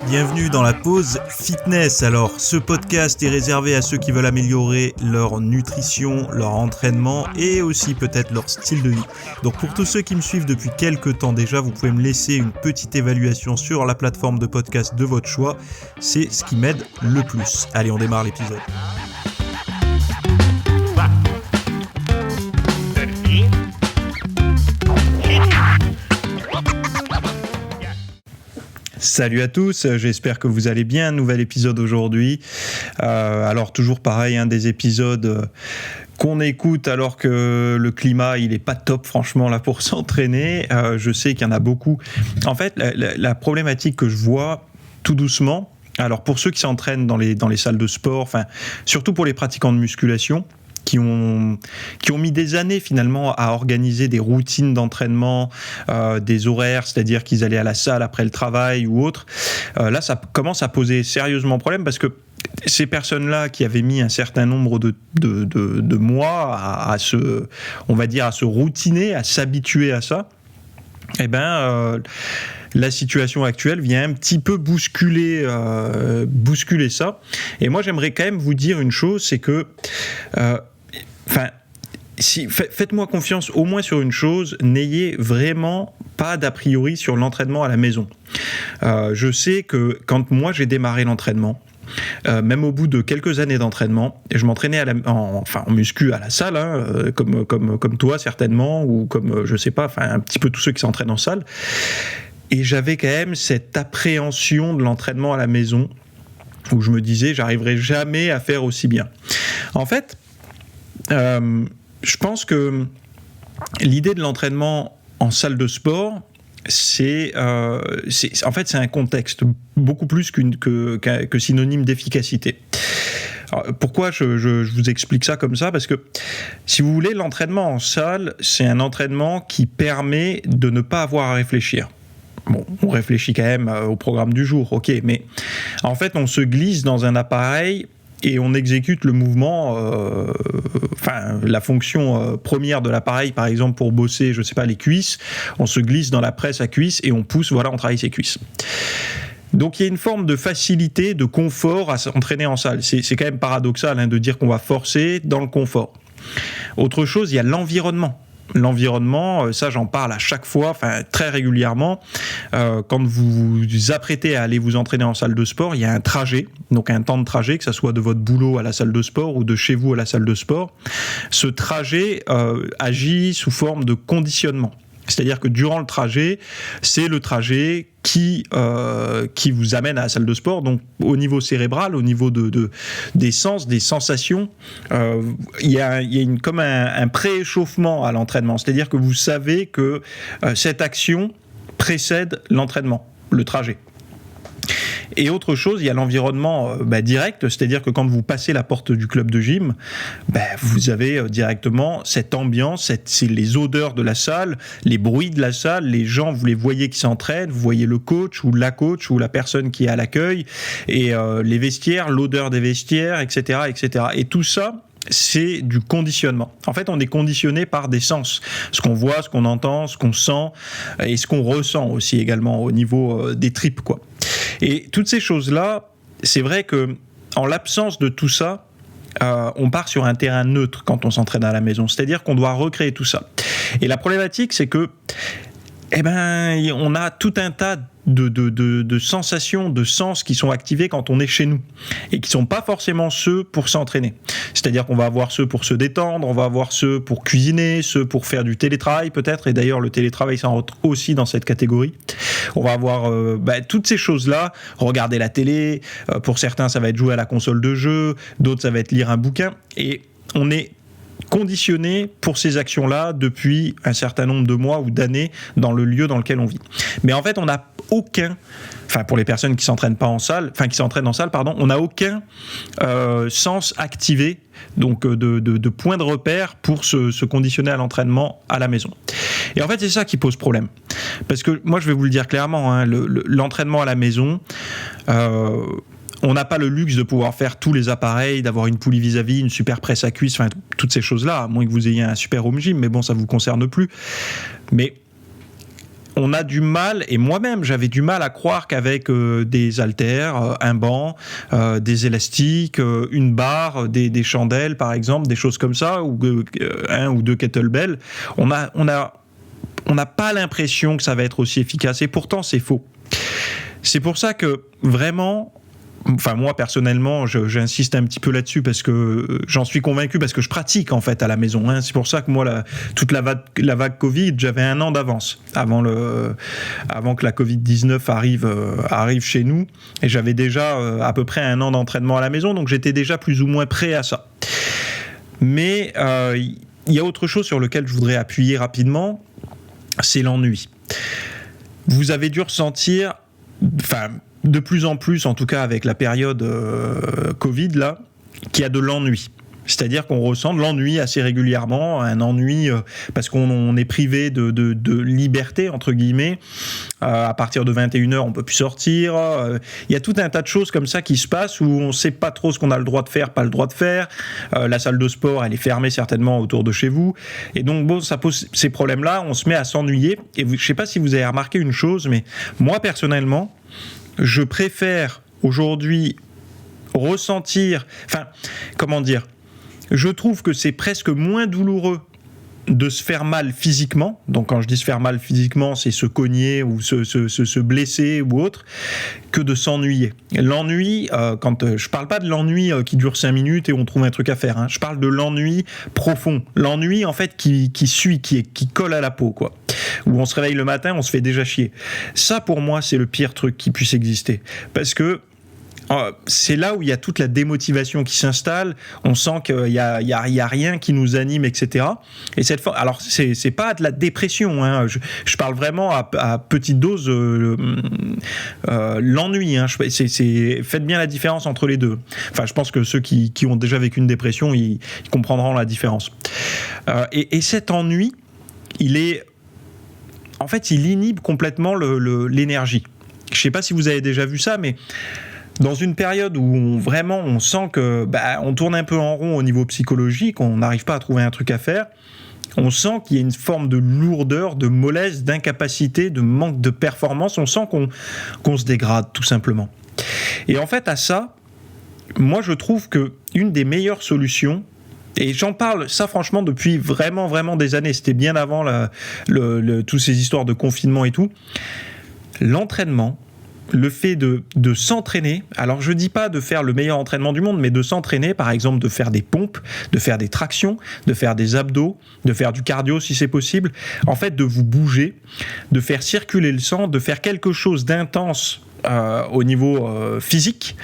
Bienvenue dans la pause fitness. Alors, ce podcast est réservé à ceux qui veulent améliorer leur nutrition, leur entraînement et aussi peut-être leur style de vie. Donc, pour tous ceux qui me suivent depuis quelques temps déjà, vous pouvez me laisser une petite évaluation sur la plateforme de podcast de votre choix. C'est ce qui m'aide le plus. Allez, on démarre l'épisode. Salut à tous, j'espère que vous allez bien. Nouvel épisode aujourd'hui. Alors toujours pareil, des épisodes qu'on écoute alors que le climat il est pas top franchement là pour s'entraîner. Je sais qu'il y en a beaucoup. En fait, la problématique que je vois tout doucement, alors pour ceux qui s'entraînent dans les salles de sport, enfin surtout pour les pratiquants de musculation, qui ont mis des années finalement à organiser des routines d'entraînement, des horaires, c'est-à-dire qu'ils allaient à la salle après le travail ou autre. Là, ça commence à poser sérieusement problème parce que ces personnes-là qui avaient mis un certain nombre de mois à se routiner, à s'habituer à ça, la situation actuelle vient un petit peu bousculer ça. Et moi, j'aimerais quand même vous dire une chose, c'est que faites-moi confiance au moins sur une chose, n'ayez vraiment pas d'a priori sur l'entraînement à la maison. Je sais que quand moi j'ai démarré l'entraînement, même au bout de quelques années d'entraînement, je m'entraînais en muscu à la salle, comme toi certainement, ou comme je sais pas, un petit peu tous ceux qui s'entraînent en salle. Et j'avais quand même cette appréhension de l'entraînement à la maison, où je me disais, j'arriverai jamais à faire aussi bien. En fait, je pense que l'idée de l'entraînement en salle de sport, c'est un contexte beaucoup plus que synonyme d'efficacité. Alors, pourquoi je vous explique ça comme ça ? Parce que, si vous voulez, l'entraînement en salle, c'est un entraînement qui permet de ne pas avoir à réfléchir. Bon, on réfléchit quand même au programme du jour, ok, mais en fait, on se glisse dans un appareil et on exécute le mouvement, la fonction première de l'appareil, par exemple pour bosser, je sais pas, les cuisses, on se glisse dans la presse à cuisses et on pousse, on travaille ses cuisses. Donc il y a une forme de facilité, de confort à s'entraîner en salle. C'est quand même paradoxal de dire qu'on va forcer dans le confort. Autre chose, il y a l'environnement. L'environnement, ça j'en parle à chaque fois, très régulièrement. Quand vous vous apprêtez à aller vous entraîner en salle de sport, il y a un trajet, donc un temps de trajet, que ça soit de votre boulot à la salle de sport ou de chez vous à la salle de sport. Ce trajet agit sous forme de conditionnement. C'est-à-dire que durant le trajet, c'est le trajet qui vous amène à la salle de sport. Donc au niveau cérébral, au niveau des sens, des sensations, il y a comme un prééchauffement à l'entraînement. C'est-à-dire que vous savez que cette action précède l'entraînement, le trajet. Et autre chose, il y a l'environnement direct, c'est-à-dire que quand vous passez la porte du club de gym, vous avez directement cette ambiance, c'est les odeurs de la salle, les bruits de la salle, les gens, vous les voyez qui s'entraînent, vous voyez le coach ou la personne qui est à l'accueil, et les vestiaires, l'odeur des vestiaires, etc., etc. Et tout ça, c'est du conditionnement. En fait, on est conditionné par des sens. Ce qu'on voit, ce qu'on entend, ce qu'on sent et ce qu'on ressent aussi également au niveau des tripes, quoi. Et toutes ces choses-là, c'est vrai que en l'absence de tout ça, on part sur un terrain neutre quand on s'entraîne à la maison. C'est-à-dire qu'on doit recréer tout ça. Et la problématique, c'est que on a tout un tas de sensations, de sens qui sont activés quand on est chez nous et qui sont pas forcément ceux pour s'entraîner. C'est-à-dire qu'on va avoir ceux pour se détendre, on va avoir ceux pour cuisiner, ceux pour faire du télétravail peut-être, et d'ailleurs le télétravail ça rentre aussi dans cette catégorie. On va avoir toutes ces choses-là, regarder la télé, pour certains ça va être jouer à la console de jeu, d'autres ça va être lire un bouquin, et on est conditionné pour ces actions-là depuis un certain nombre de mois ou d'années dans le lieu dans lequel on vit. Mais en fait, on n'a aucun, pour les personnes qui s'entraînent en salle, on n'a aucun sens activé, donc de point de repère pour se conditionner à l'entraînement à la maison. Et en fait, c'est ça qui pose problème. Parce que moi, je vais vous le dire clairement, l'entraînement à la maison, on n'a pas le luxe de pouvoir faire tous les appareils, d'avoir une poulie vis-à-vis, une super presse à cuisse, toutes ces choses-là, à moins que vous ayez un super home gym, mais bon, ça ne vous concerne plus. Mais on a du mal, et moi-même j'avais du mal à croire qu'avec des haltères, un banc, des élastiques, une barre, des chandelles par exemple, des choses comme ça, ou un ou deux kettlebells, on n'a pas l'impression que ça va être aussi efficace, et pourtant c'est faux. C'est pour ça que vraiment, enfin moi personnellement j'insiste un petit peu là-dessus parce que j'en suis convaincu, parce que je pratique en fait à la maison, hein. C'est pour ça que moi toute la vague Covid, j'avais 1 an d'avance avant que la Covid-19 arrive chez nous, et j'avais déjà à peu près 1 an d'entraînement à la maison, donc j'étais déjà plus ou moins prêt à ça. Mais il y a autre chose sur lequel je voudrais appuyer rapidement, c'est l'ennui. Vous avez dû ressentir, de plus en plus, en tout cas avec la période Covid, là, qu'il y a de l'ennui. C'est-à-dire qu'on ressent de l'ennui assez régulièrement, un ennui parce qu'on est privé de liberté, entre guillemets. À partir de 21h, on ne peut plus sortir. Il y a tout un tas de choses comme ça qui se passent où on ne sait pas trop ce qu'on a le droit de faire, pas le droit de faire. La salle de sport, elle est fermée certainement autour de chez vous. Et donc, bon, ça pose ces problèmes-là, on se met à s'ennuyer. Et je ne sais pas si vous avez remarqué une chose, mais moi, personnellement, je préfère aujourd'hui ressentir... Je trouve que c'est presque moins douloureux de se faire mal physiquement. Donc quand je dis se faire mal physiquement, c'est se cogner ou se blesser ou autre, que de s'ennuyer. L'ennui, je parle pas de l'ennui qui dure 5 minutes et on trouve un truc à faire, hein. Je parle de l'ennui profond. L'ennui en fait qui suit, qui colle à la peau, quoi. Où on se réveille le matin, on se fait déjà chier. Ça pour moi c'est le pire truc qui puisse exister. Parce que c'est là où il y a toute la démotivation qui s'installe. On sent qu'il y a rien qui nous anime, etc. Et cette fois, alors c'est pas de la dépression, hein. Je parle vraiment à petite dose l'ennui, hein. Faites bien la différence entre les deux. Enfin, je pense que ceux qui ont déjà vécu une dépression, ils comprendront la différence. Et cet ennui, il inhibe complètement l'énergie. Je sais pas si vous avez déjà vu ça, mais dans une période où on sent que on tourne un peu en rond au niveau psychologique, on n'arrive pas à trouver un truc à faire, on sent qu'il y a une forme de lourdeur, de mollesse, d'incapacité, de manque de performance, on sent qu'on se dégrade tout simplement. Et en fait à ça, moi je trouve qu'une des meilleures solutions, et j'en parle ça franchement depuis vraiment vraiment des années, c'était bien avant toutes ces histoires de confinement et tout, l'entraînement, le fait de s'entraîner, alors je dis pas de faire le meilleur entraînement du monde, mais de s'entraîner, par exemple de faire des pompes, de faire des tractions, de faire des abdos, de faire du cardio si c'est possible, en fait de vous bouger, de faire circuler le sang, de faire quelque chose d'intense au niveau physique,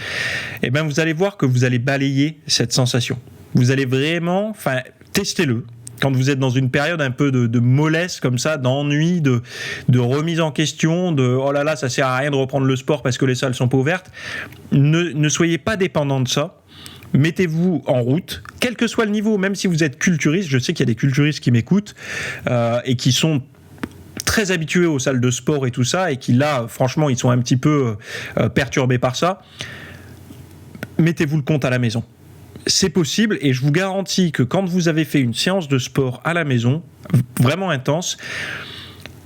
et bien vous allez voir que vous allez balayer cette sensation. Vous allez vraiment, testez-le. Quand vous êtes dans une période un peu de mollesse comme ça, d'ennui, de remise en question, de oh là là, ça sert à rien de reprendre le sport parce que les salles sont pas ouvertes, ne soyez pas dépendant de ça. Mettez-vous en route, quel que soit le niveau, même si vous êtes culturiste. Je sais qu'il y a des culturistes qui m'écoutent et qui sont très habitués aux salles de sport et tout ça, et qui là, franchement, ils sont un petit peu perturbés par ça. Mettez-vous le compte à la maison. C'est possible, et je vous garantis que quand vous avez fait une séance de sport à la maison, vraiment intense,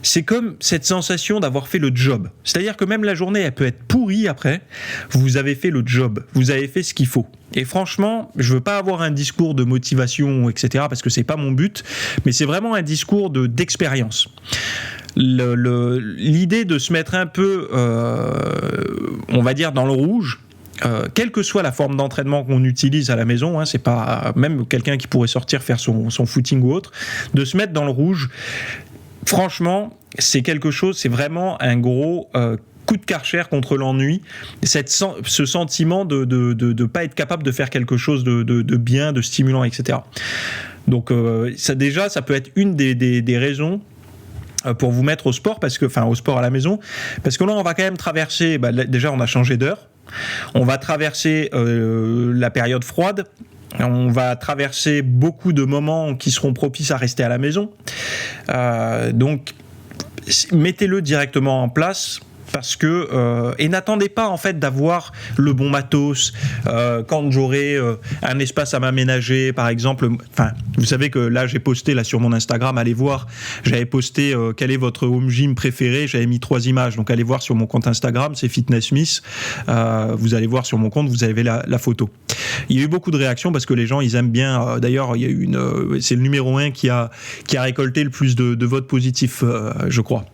c'est comme cette sensation d'avoir fait le job. C'est-à-dire que même la journée, elle peut être pourrie après, vous avez fait le job, vous avez fait ce qu'il faut. Et franchement, je veux pas avoir un discours de motivation, etc., parce que c'est pas mon but, mais c'est vraiment un discours d'expérience. L'idée de se mettre un peu, on va dire, dans le rouge, quelle que soit la forme d'entraînement qu'on utilise à la maison, hein, c'est pas même quelqu'un qui pourrait sortir faire son footing ou autre, de se mettre dans le rouge, franchement, c'est quelque chose, c'est vraiment un gros coup de Karcher contre l'ennui, ce sentiment de pas être capable de faire quelque chose de bien, de stimulant, etc. Donc ça peut être une des raisons pour vous mettre au sport, au sport à la maison, parce que là on va quand même traverser, déjà on a changé d'heure, on va traverser la période froide, on va traverser beaucoup de moments qui seront propices à rester à la maison, donc mettez-le directement en place. parce que et n'attendez pas en fait d'avoir le bon matos quand j'aurai un espace à m'aménager, par exemple. Enfin, vous savez que là j'ai posté là sur mon Instagram, allez voir, j'avais posté quel est votre home gym préféré, j'avais mis 3 images, donc allez voir sur mon compte Instagram, c'est Fitness Smith. Vous allez voir sur mon compte, vous avez la photo. Il y a eu beaucoup de réactions parce que les gens ils aiment bien. D'ailleurs, il y a eu c'est le numéro 1 qui a récolté le plus de votes positifs, je crois.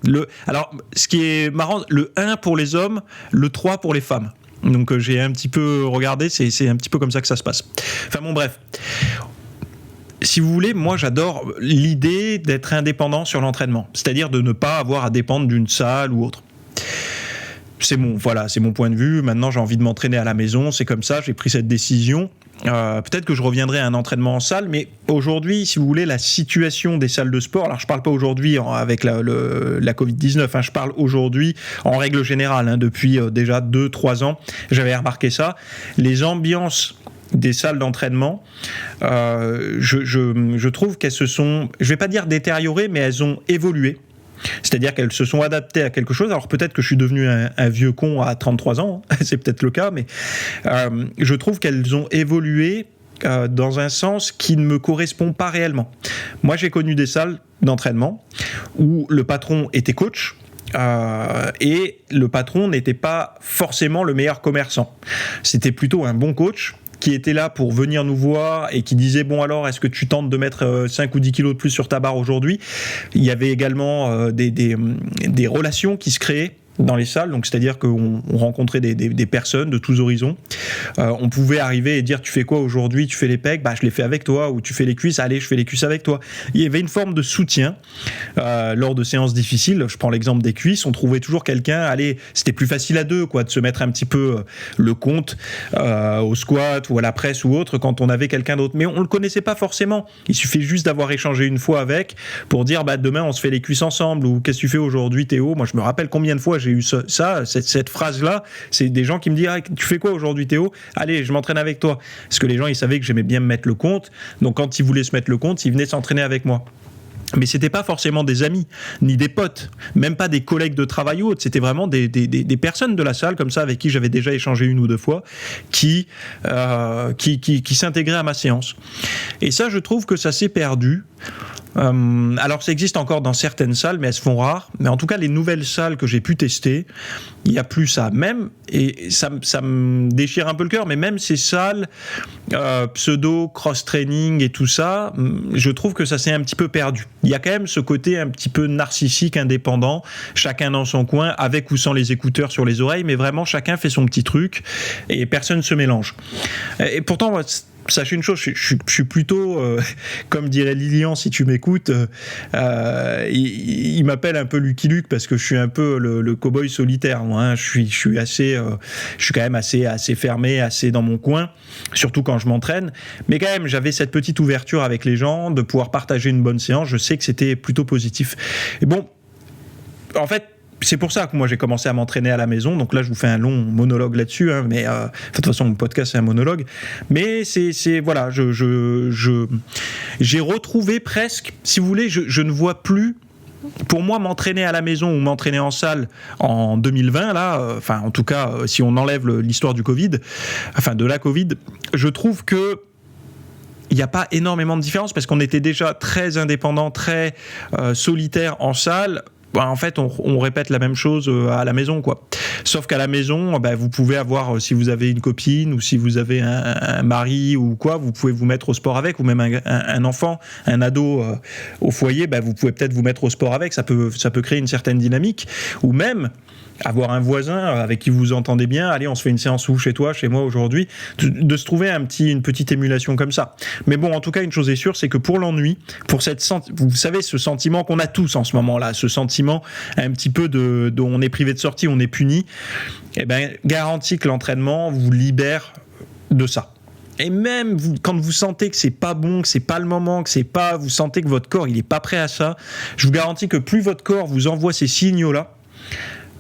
Alors, ce qui est marrant, le 1 pour les hommes, le 3 pour les femmes. Donc j'ai un petit peu regardé, c'est un petit peu comme ça que ça se passe. Enfin bon, bref. Si vous voulez, moi j'adore l'idée d'être indépendant sur l'entraînement, c'est-à-dire de ne pas avoir à dépendre d'une salle ou autre. C'est mon point de vue. Maintenant, j'ai envie de m'entraîner à la maison. C'est comme ça, j'ai pris cette décision. Peut-être que je reviendrai à un entraînement en salle, mais aujourd'hui, si vous voulez, la situation des salles de sport, alors je ne parle pas aujourd'hui avec la Covid-19, hein, je parle aujourd'hui en règle générale, hein, depuis déjà 2-3 ans, j'avais remarqué ça. Les ambiances des salles d'entraînement, je trouve qu'elles se sont, je ne vais pas dire détériorées, mais elles ont évolué. C'est-à-dire qu'elles se sont adaptées à quelque chose. Alors peut-être que je suis devenu un vieux con à 33 ans, c'est peut-être le cas, mais je trouve qu'elles ont évolué dans un sens qui ne me correspond pas réellement. Moi, j'ai connu des salles d'entraînement où le patron était coach, et le patron n'était pas forcément le meilleur commerçant. C'était plutôt un bon coach qui était là pour venir nous voir et qui disait bon alors est-ce que tu tentes de mettre 5 ou 10 kilos de plus sur ta barre aujourd'hui. Il y avait également des relations qui se créaient dans les salles, donc c'est-à-dire qu'on rencontrait des personnes de tous horizons. On pouvait arriver et dire tu fais quoi aujourd'hui, tu fais les pecs, je les fais avec toi, ou tu fais les cuisses, allez je fais les cuisses avec toi. Il y avait une forme de soutien lors de séances difficiles. Je prends l'exemple des cuisses, on trouvait toujours quelqu'un, allez, c'était plus facile à deux quoi, de se mettre un petit peu le compte au squat ou à la presse ou autre quand on avait quelqu'un d'autre, mais on le connaissait pas forcément. Il suffit juste d'avoir échangé une fois avec pour dire demain on se fait les cuisses ensemble, ou qu'est-ce que tu fais aujourd'hui Théo. Moi je me rappelle combien de fois j'ai eu cette phrase-là, c'est des gens qui me disent tu fais quoi aujourd'hui Théo, allez je m'entraîne avec toi, parce que les gens ils savaient que j'aimais bien me mettre le compte, donc quand ils voulaient se mettre le compte, ils venaient s'entraîner avec moi. Mais c'était pas forcément des amis, ni des potes, même pas des collègues de travail ou autres, c'était vraiment des personnes de la salle comme ça avec qui j'avais déjà échangé 1 ou 2 fois qui s'intégraient à ma séance. Et ça, je trouve que ça s'est perdu. Alors ça existe encore dans certaines salles, mais elles se font rares. Mais en tout cas, les nouvelles salles que j'ai pu tester, il n'y a plus ça. Même, et ça me déchire un peu le cœur, mais même ces salles pseudo, cross-training et tout ça, je trouve que ça s'est un petit peu perdu. Il y a quand même ce côté un petit peu narcissique, indépendant, chacun dans son coin, avec ou sans les écouteurs sur les oreilles, mais vraiment chacun fait son petit truc et personne ne se mélange. Et pourtant, sachez une chose, je suis plutôt, comme dirait Lilian, si tu m'écoutes, il m'appelle un peu Lucky Luke parce que je suis un peu le cow-boy solitaire. Moi, hein. Je suis quand même assez fermé, assez dans mon coin, surtout quand je m'entraîne. Mais quand même, j'avais cette petite ouverture avec les gens, de pouvoir partager une bonne séance. Je sais que c'était plutôt positif. Et bon, en fait, c'est pour ça que moi j'ai commencé à m'entraîner à la maison. Donc là je vous fais un long monologue là-dessus, hein, mais de toute façon mon podcast c'est un monologue. Mais c'est voilà, j'ai retrouvé presque, si vous voulez, je ne vois plus. Pour moi, m'entraîner à la maison ou m'entraîner en salle en 2020, là, enfin en tout cas si on enlève l'histoire du Covid, enfin de la Covid, je trouve que il n'y a pas énormément de différence parce qu'on était déjà très indépendant, très solitaire en salle. En fait, on répète la même chose à la maison, quoi. Sauf qu'à la maison, vous pouvez avoir, si vous avez une copine ou si vous avez un mari ou quoi, vous pouvez vous mettre au sport avec, ou même un enfant, un ado au foyer, vous pouvez peut-être vous mettre au sport avec. Ça peut créer une certaine dynamique, ou même avoir un voisin avec qui vous vous entendez bien, allez on se fait une séance chez toi, chez moi aujourd'hui, de se trouver une petite émulation comme ça. Mais bon, en tout cas une chose est sûre, c'est que pour l'ennui, pour vous savez ce sentiment qu'on a tous en ce moment-là, ce sentiment un petit peu dont on est privé de sortie, on est puni, garantit que l'entraînement vous libère de ça. Et même quand vous sentez que c'est pas bon, que c'est pas le moment, vous sentez que votre corps il est pas prêt à ça, je vous garantis que plus votre corps vous envoie ces signaux-là,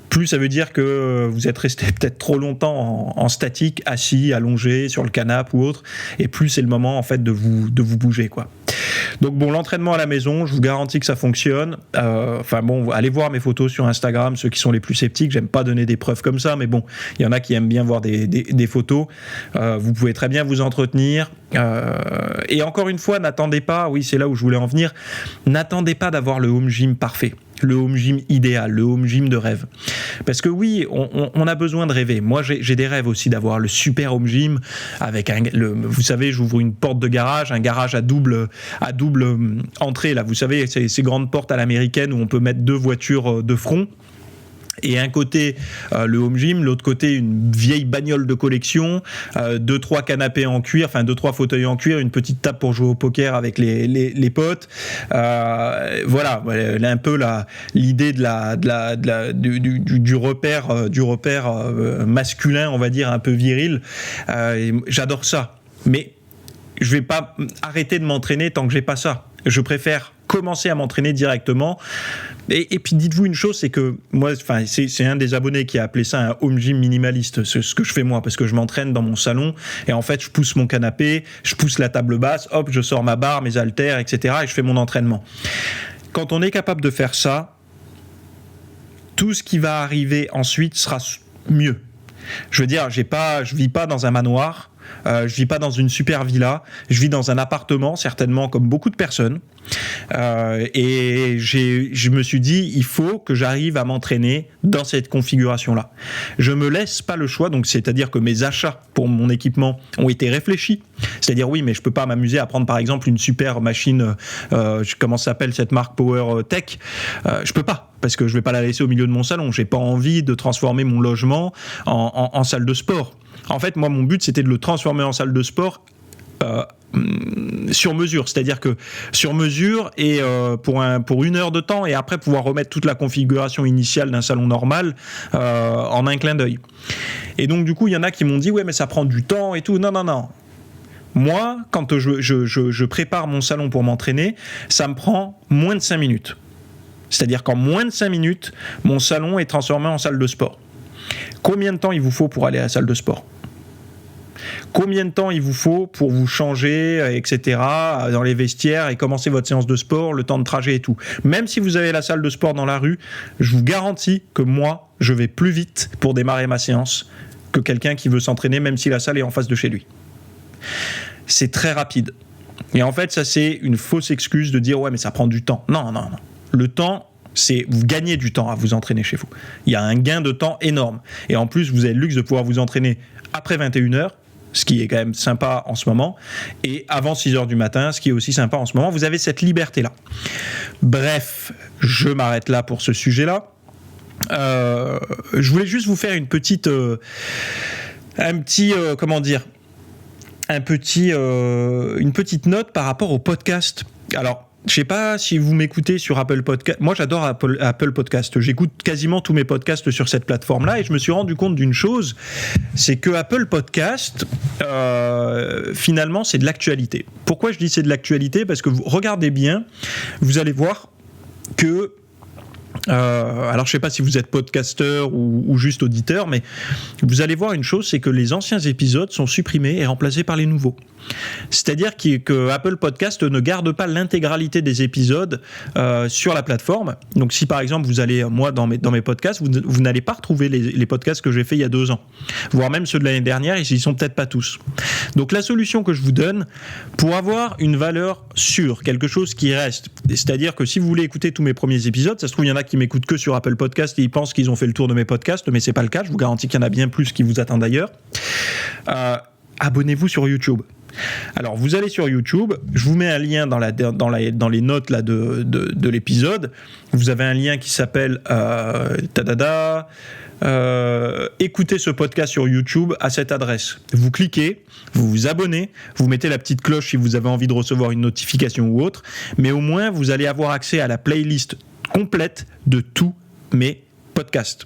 plus ça veut dire que vous êtes resté peut-être trop longtemps en statique, assis, allongé sur le canapé ou autre, et plus c'est le moment en fait de vous bouger, quoi. Donc bon, l'entraînement à la maison, je vous garantis que ça fonctionne. Allez voir mes photos sur Instagram, ceux qui sont les plus sceptiques. J'aime pas donner des preuves comme ça, mais bon, il y en a qui aiment bien voir des photos. Vous pouvez très bien vous entretenir. Et encore une fois, n'attendez pas, oui, c'est là où je voulais en venir, n'attendez pas d'avoir le home gym parfait, le home gym idéal, le home gym de rêve. Parce que oui, on a besoin de rêver. Moi, j'ai des rêves aussi d'avoir le super home gym avec vous savez, j'ouvre une porte de garage, un garage à double entrée, là, vous savez, ces grandes portes à l'américaine où on peut mettre 2 voitures de front. Et un côté le home gym, l'autre côté une vieille bagnole de collection, 2-3 canapés en cuir, enfin 2-3 fauteuils en cuir, une petite table pour jouer au poker avec les potes. Voilà, un peu l'idée du repère masculin, on va dire un peu viril. J'adore ça, mais je vais pas arrêter de m'entraîner tant que j'ai pas ça. Je préfère commencer à m'entraîner directement. Et puis dites-vous une chose, c'est que moi, c'est un des abonnés qui a appelé ça un home gym minimaliste, ce que je fais moi, parce que je m'entraîne dans mon salon et en fait je pousse mon canapé, je pousse la table basse, hop, je sors ma barre, mes haltères, etc. et je fais mon entraînement. Quand on est capable de faire ça, tout ce qui va arriver ensuite sera mieux. Je veux dire, je vis pas dans un manoir. Je vis pas dans une super villa, je vis dans un appartement, certainement comme beaucoup de personnes. Et je me suis dit, il faut que j'arrive à m'entraîner dans cette configuration-là. Je me laisse pas le choix, donc c'est-à-dire que mes achats pour mon équipement ont été réfléchis. C'est-à-dire, oui, mais je peux pas m'amuser à prendre par exemple une super machine, comment ça s'appelle cette marque Power Tech, je peux pas. Parce que je vais pas la laisser au milieu de mon salon. J'ai pas envie de transformer mon logement en salle de sport. En fait, moi, mon but, c'était de le transformer en salle de sport sur mesure. C'est-à-dire que sur mesure et pour 1 heure de temps, et après pouvoir remettre toute la configuration initiale d'un salon normal en un clin d'œil. Et donc, du coup, il y en a qui m'ont dit « Ouais, mais ça prend du temps et tout. » Non. Moi, quand je prépare mon salon pour m'entraîner, ça me prend moins de 5 minutes. C'est-à-dire qu'en moins de 5 minutes, mon salon est transformé en salle de sport. Combien de temps il vous faut pour aller à la salle de sport ? Combien de temps il vous faut pour vous changer, etc., dans les vestiaires et commencer votre séance de sport, le temps de trajet et tout. Même si vous avez la salle de sport dans la rue, je vous garantis que moi, je vais plus vite pour démarrer ma séance que quelqu'un qui veut s'entraîner, même si la salle est en face de chez lui. C'est très rapide. Et en fait, ça, c'est une fausse excuse de dire « Ouais, mais ça prend du temps ». Non. Le temps, c'est vous gagnez du temps à vous entraîner chez vous. Il y a un gain de temps énorme. Et en plus, vous avez le luxe de pouvoir vous entraîner après 21h, ce qui est quand même sympa en ce moment, et avant 6h du matin, ce qui est aussi sympa en ce moment. Vous avez cette liberté-là. Bref, je m'arrête là pour ce sujet-là. Je voulais juste vous faire une petite note par rapport au podcast. Alors, je sais pas si vous m'écoutez sur Apple Podcast. Moi, j'adore Apple Podcast. J'écoute quasiment tous mes podcasts sur cette plateforme-là et je me suis rendu compte d'une chose, c'est que Apple Podcast, finalement, c'est de l'actualité. Pourquoi je dis c'est de l'actualité ? Parce que vous regardez bien, vous allez voir que alors je sais pas si vous êtes podcasteur ou juste auditeur, mais vous allez voir une chose, c'est que les anciens épisodes sont supprimés et remplacés par les nouveaux. C'est-à-dire que Apple Podcast ne garde pas l'intégralité des épisodes sur la plateforme. Donc si par exemple vous allez, moi dans mes podcasts, vous n'allez pas retrouver les podcasts que j'ai fait il y a 2 ans, voire même ceux de l'année dernière, ils sont peut-être pas tous. Donc la solution que je vous donne pour avoir une valeur sûre, quelque chose qui reste, c'est-à-dire que si vous voulez écouter tous mes premiers épisodes, ça se trouve il y en a qui m'écoutent que sur Apple Podcast et ils pensent qu'ils ont fait le tour de mes podcasts, mais c'est pas le cas, je vous garantis qu'il y en a bien plus qui vous attendent ailleurs. Abonnez-vous sur YouTube. Alors vous allez sur YouTube, je vous mets un lien dans les notes là de l'épisode. Vous avez un lien qui s'appelle écoutez ce podcast sur YouTube à cette adresse. Vous cliquez, vous vous abonnez, vous mettez la petite cloche si vous avez envie de recevoir une notification ou autre, mais au moins vous allez avoir accès à la playlist complète de tous mes podcasts.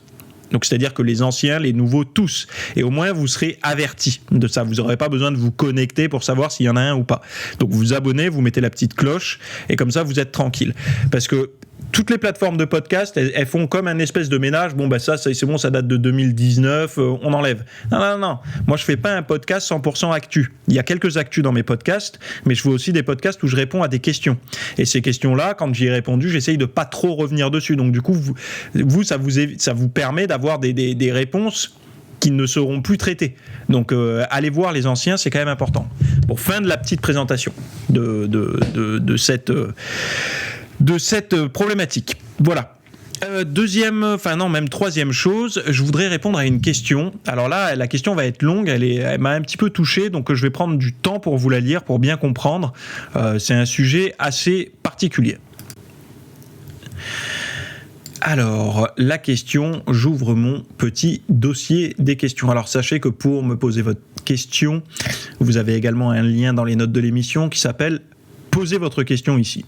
Donc c'est-à-dire que les anciens, les nouveaux, tous. Et au moins vous serez avertis de ça. Vous n'aurez pas besoin de vous connecter pour savoir s'il y en a un ou pas. Donc vous vous abonnez, vous mettez la petite cloche et comme ça vous êtes tranquille. Parce que toutes les plateformes de podcast, elles font comme un espèce de ménage. Bon, ça c'est bon, ça date de 2019, on enlève. Non. Moi, je fais pas un podcast 100% actu. Il y a quelques actus dans mes podcasts, mais je fais aussi des podcasts où je réponds à des questions. Et ces questions-là, quand j'y ai répondu, j'essaye de pas trop revenir dessus. Donc, du coup, ça vous permet d'avoir des réponses qui ne seront plus traitées. Donc, allez voir les anciens, c'est quand même important. Bon, fin de la petite présentation de cette problématique. Voilà. Troisième chose, je voudrais répondre à une question. Alors là, la question va être longue, elle m'a un petit peu touché, donc je vais prendre du temps pour vous la lire, pour bien comprendre. C'est un sujet assez particulier. Alors, la question, j'ouvre mon petit dossier des questions. Alors, sachez que pour me poser votre question, vous avez également un lien dans les notes de l'émission qui s'appelle « Posez votre question ici ».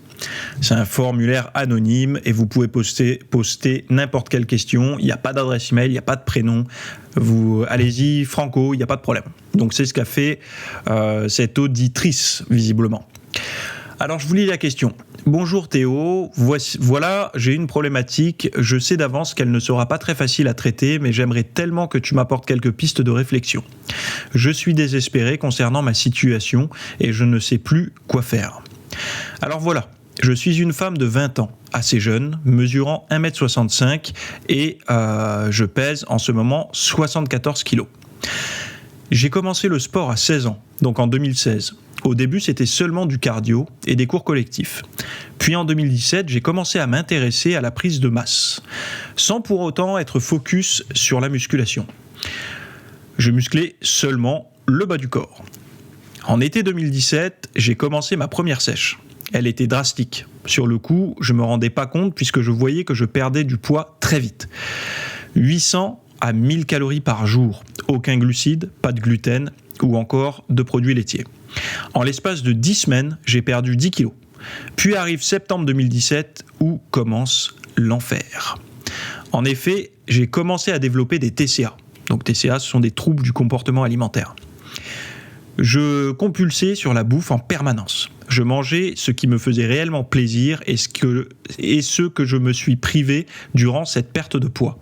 C'est un formulaire anonyme et vous pouvez poster n'importe quelle question. Il n'y a pas d'adresse email, il n'y a pas de prénom. Vous allez-y, franco, il n'y a pas de problème. Donc, c'est ce qu'a fait cette auditrice, visiblement. Alors, je vous lis la question. Bonjour Théo, voilà, j'ai une problématique. Je sais d'avance qu'elle ne sera pas très facile à traiter, mais j'aimerais tellement que tu m'apportes quelques pistes de réflexion. Je suis désespéré concernant ma situation et je ne sais plus quoi faire. Alors voilà, je suis une femme de 20 ans, assez jeune, mesurant 1m65 et je pèse en ce moment 74 kg. J'ai commencé le sport à 16 ans, donc en 2016. Au début, c'était seulement du cardio et des cours collectifs. Puis en 2017, j'ai commencé à m'intéresser à la prise de masse, sans pour autant être focus sur la musculation. Je musclais seulement le bas du corps. En été 2017, j'ai commencé ma première sèche. Elle était drastique. Sur le coup, je ne me rendais pas compte puisque je voyais que je perdais du poids très vite. 800 à 1000 calories par jour. Aucun glucide, pas de gluten ou encore de produits laitiers. En l'espace de 10 semaines, j'ai perdu 10 kilos. Puis arrive septembre 2017 où commence l'enfer. En effet, j'ai commencé à développer des TCA. Donc TCA, ce sont des troubles du comportement alimentaire. Je compulsais sur la bouffe en permanence. Je mangeais ce qui me faisait réellement plaisir et ce que je me suis privé durant cette perte de poids.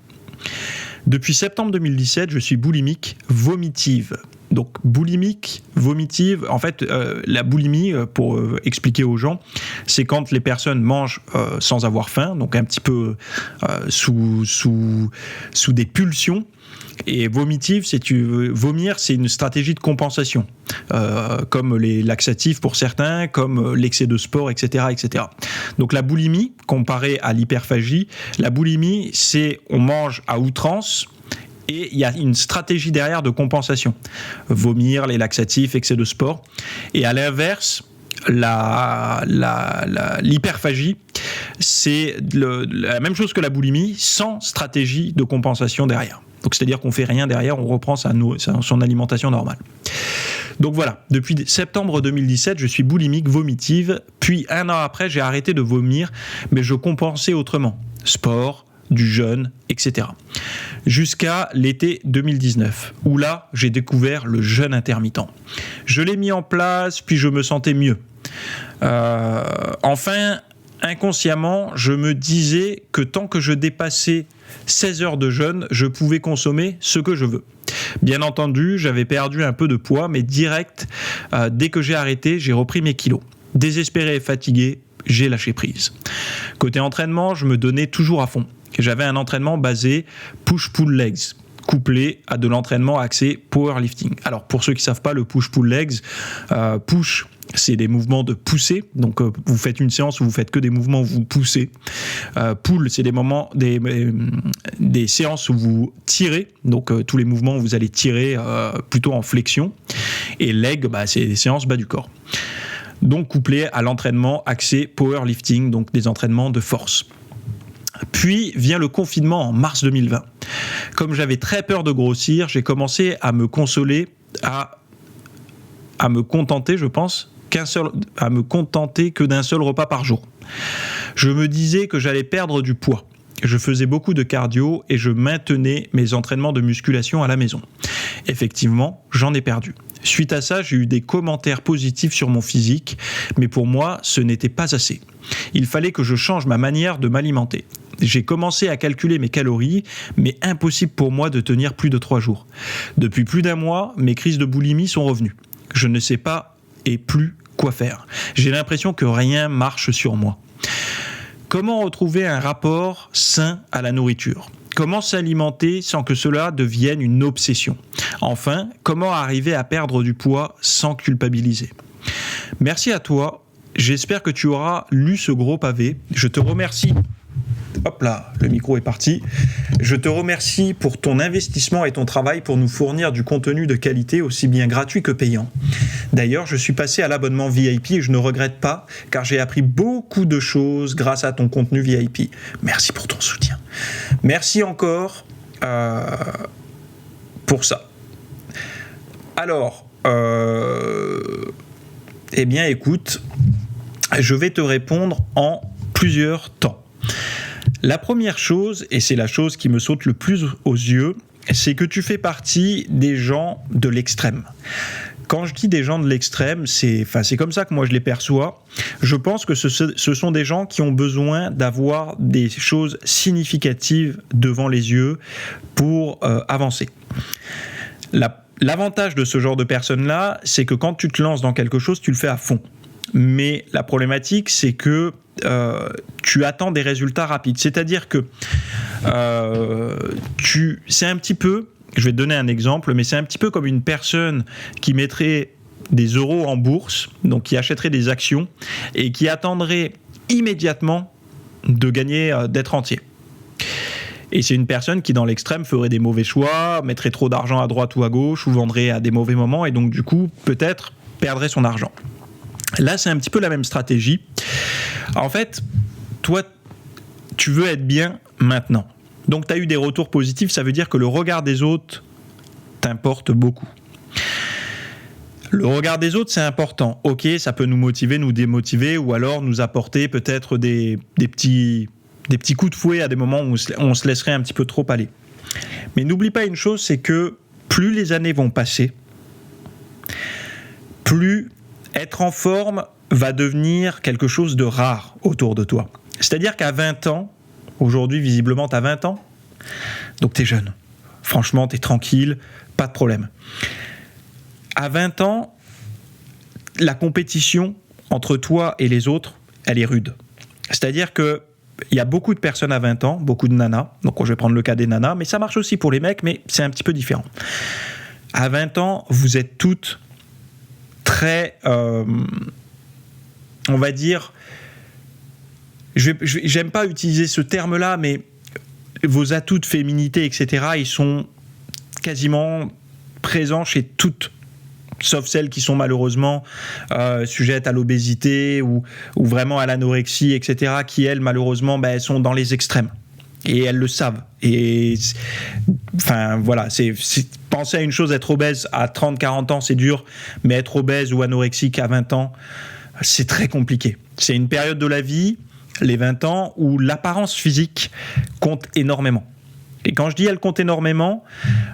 Depuis septembre 2017, je suis boulimique vomitive. Donc boulimique, vomitive, en fait la boulimie, pour expliquer aux gens, c'est quand les personnes mangent sans avoir faim, donc un petit peu sous des pulsions. Et vomitive, vomir, c'est une stratégie de compensation, comme les laxatifs pour certains, comme l'excès de sport, etc., etc. Donc la boulimie, comparée à l'hyperphagie, la boulimie, c'est on mange à outrance. Et il y a une stratégie derrière de compensation. Vomir, les laxatifs, excès de sport. Et à l'inverse, l'hyperphagie, c'est la même chose que la boulimie, sans stratégie de compensation derrière. Donc c'est-à-dire qu'on ne fait rien derrière, on reprend son alimentation normale. Donc voilà, depuis septembre 2017, je suis boulimique, vomitive. Puis un an après, j'ai arrêté de vomir, mais je compensais autrement. Sport, du jeûne, etc. Jusqu'à l'été 2019, où là, j'ai découvert le jeûne intermittent. Je l'ai mis en place, puis je me sentais mieux. Enfin, inconsciemment, je me disais que tant que je dépassais 16 heures de jeûne, je pouvais consommer ce que je veux. Bien entendu, j'avais perdu un peu de poids, mais direct, dès que j'ai arrêté, j'ai repris mes kilos. Désespéré et fatigué, j'ai lâché prise. Côté entraînement, je me donnais toujours à fond. J'avais un entraînement basé push-pull legs, couplé à de l'entraînement axé powerlifting. Alors pour ceux qui ne savent pas, le push-pull legs, push, c'est des mouvements de poussée. Donc vous faites une séance où vous faites que des mouvements où vous poussez. Pull, c'est des séances où vous tirez. Donc tous les mouvements où vous allez tirer plutôt en flexion. Et leg, c'est des séances bas du corps. Donc couplé à l'entraînement axé powerlifting, donc des entraînements de force. Puis vient le confinement en mars 2020. Comme j'avais très peur de grossir, j'ai commencé à me consoler, à me contenter, je pense, à me contenter que d'un seul repas par jour. Je me disais que j'allais perdre du poids. Je faisais beaucoup de cardio et je maintenais mes entraînements de musculation à la maison. Effectivement, j'en ai perdu. Suite à ça, j'ai eu des commentaires positifs sur mon physique, mais pour moi, ce n'était pas assez. Il fallait que je change ma manière de m'alimenter. J'ai commencé à calculer mes calories, mais impossible pour moi de tenir plus de 3 jours. Depuis plus d'1 mois, mes crises de boulimie sont revenues. Je ne sais pas et plus quoi faire. J'ai l'impression que rien marche sur moi. Comment retrouver un rapport sain à la nourriture ? Comment s'alimenter sans que cela devienne une obsession ? Enfin, comment arriver à perdre du poids sans culpabiliser ? Merci à toi. J'espère que tu auras lu ce gros pavé. Je te remercie. Hop là, le micro est parti. Je te remercie pour ton investissement et ton travail pour nous fournir du contenu de qualité aussi bien gratuit que payant. D'ailleurs, je suis passé à l'abonnement VIP et je ne regrette pas car j'ai appris beaucoup de choses grâce à ton contenu VIP. Merci pour ton soutien. Merci encore pour ça. Alors, eh bien écoute, je vais te répondre en plusieurs temps. La première chose, et c'est la chose qui me saute le plus aux yeux, c'est que tu fais partie des gens de l'extrême. Quand je dis des gens de l'extrême, c'est comme ça que moi je les perçois. Je pense que ce sont des gens qui ont besoin d'avoir des choses significatives devant les yeux pour avancer. L'avantage de ce genre de personnes-là, c'est que quand tu te lances dans quelque chose, tu le fais à fond. Mais la problématique, c'est que tu attends des résultats rapides. C'est-à-dire que c'est un petit peu, je vais te donner un exemple, mais c'est un petit peu comme une personne qui mettrait des euros en bourse, donc qui achèterait des actions et qui attendrait immédiatement de gagner, d'être entier. Et c'est une personne qui, dans l'extrême, ferait des mauvais choix, mettrait trop d'argent à droite ou à gauche, ou vendrait à des mauvais moments, et donc du coup, peut-être, perdrait son argent. Là, c'est un petit peu la même stratégie. En fait, toi, tu veux être bien maintenant. Donc, tu as eu des retours positifs, ça veut dire que le regard des autres t'importe beaucoup. Le regard des autres, c'est important. Ok, ça peut nous motiver, nous démotiver, ou alors nous apporter peut-être des petits coups de fouet à des moments où on se laisserait un petit peu trop aller. Mais n'oublie pas une chose, c'est que plus les années vont passer, plus être en forme va devenir quelque chose de rare autour de toi. C'est-à-dire qu'à 20 ans, aujourd'hui, visiblement, tu as 20 ans, donc tu es jeune. Franchement, tu es tranquille, pas de problème. À 20 ans, la compétition entre toi et les autres, elle est rude. C'est-à-dire qu'il y a beaucoup de personnes à 20 ans, beaucoup de nanas, donc je vais prendre le cas des nanas, mais ça marche aussi pour les mecs, mais c'est un petit peu différent. À 20 ans, vous êtes toutes très, on va dire, j'aime pas utiliser ce terme-là, mais vos atouts de féminité, etc., ils sont quasiment présents chez toutes, sauf celles qui sont malheureusement sujettes à l'obésité ou vraiment à l'anorexie, etc., qui, elles, malheureusement, elles sont dans les extrêmes. Et elles le savent. Et enfin, voilà, penser à une chose, être obèse à 30-40 ans, c'est dur, mais être obèse ou anorexique à 20 ans, c'est très compliqué. C'est une période de la vie, les 20 ans, où l'apparence physique compte énormément. Et quand je dis elle compte énormément,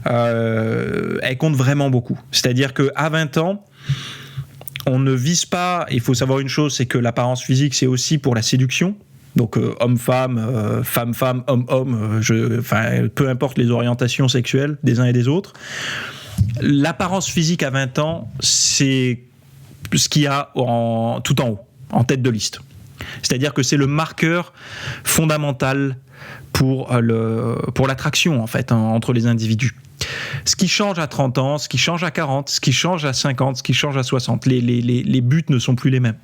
elle compte vraiment beaucoup. C'est-à-dire qu'à 20 ans, on ne vise pas, il faut savoir une chose, c'est que l'apparence physique, c'est aussi pour la séduction. Donc homme-femme, femme-femme, homme-homme, peu importe les orientations sexuelles des uns et des autres. L'apparence physique à 20 ans, c'est ce qu'il y a tout en haut, en tête de liste. C'est-à-dire que c'est le marqueur fondamental pour l'attraction, en fait, entre les individus. Ce qui change à 30 ans, ce qui change à 40, ce qui change à 50, ce qui change à 60, les buts ne sont plus les mêmes.